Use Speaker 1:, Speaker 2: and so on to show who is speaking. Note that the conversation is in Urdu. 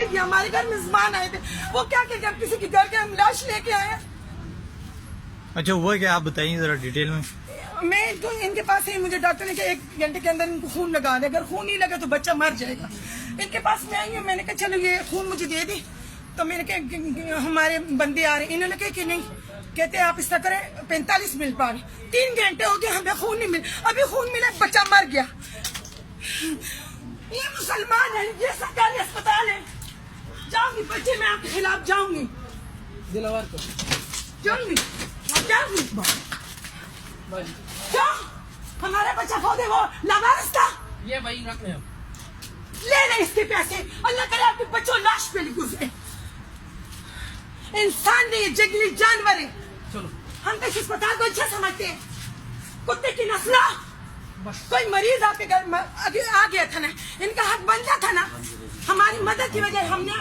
Speaker 1: نہیں دیا. ہمارے گھر میزبان آئے تھے, وہ کیا کہ جب کسی کے گھر کے ہم لاش لے کے آئے.
Speaker 2: اچھا ہوا کیا آپ بتائیے ذرا ڈیٹیل میں.
Speaker 1: میں تو ان کے پاس ہی, مجھے ڈاکٹر نے کہا 1 گھنٹے کے اندر ان کو خون لگا دے, اگر خون نہیں لگا تو بچہ مر جائے گا. ان کے پاس میں آئی ہوں, میں نے کہا چلو یہ خون مجھے دے دی. تو میں نے کہا ہمارے بندے آ رہے ہیں, انہوں نے کہا کہ نہیں, کہتے آپ اس طرح کریں 45 منٹ بعد. 3 گھنٹے ہو گئے ہمیں خون نہیں ملا, ابھی خون ملا بچہ مر گیا. یہ مسلمان ہیں, یہ سرکاری اسپتال ہے. جاؤں گی بچے, میں آپ کے خلاف جاؤں گی,
Speaker 3: دلاور کو
Speaker 1: جاؤں گی, جاؤں گی. کیا ہمارا بچہ کھو دے, وہ لاوارث تھا,
Speaker 3: یہ بھائی رکھ لیں
Speaker 1: لے لیں اس کے پیسے. اللہ کرے آپ کے بچوں لاش پہ نہیں گزرے. انسان نہیں, یہ جنگلی جانور ہے.
Speaker 3: چلو
Speaker 1: ہم تو اس اسپتال کو اچھا سمجھتے ہیں, کتے کی نسلہ. کوئی مریض آپ کے گھر ابھی آ گیا تھا نا, ان کا حق بنتا تھا نا, ہماری مدد کی وجہ ہم نے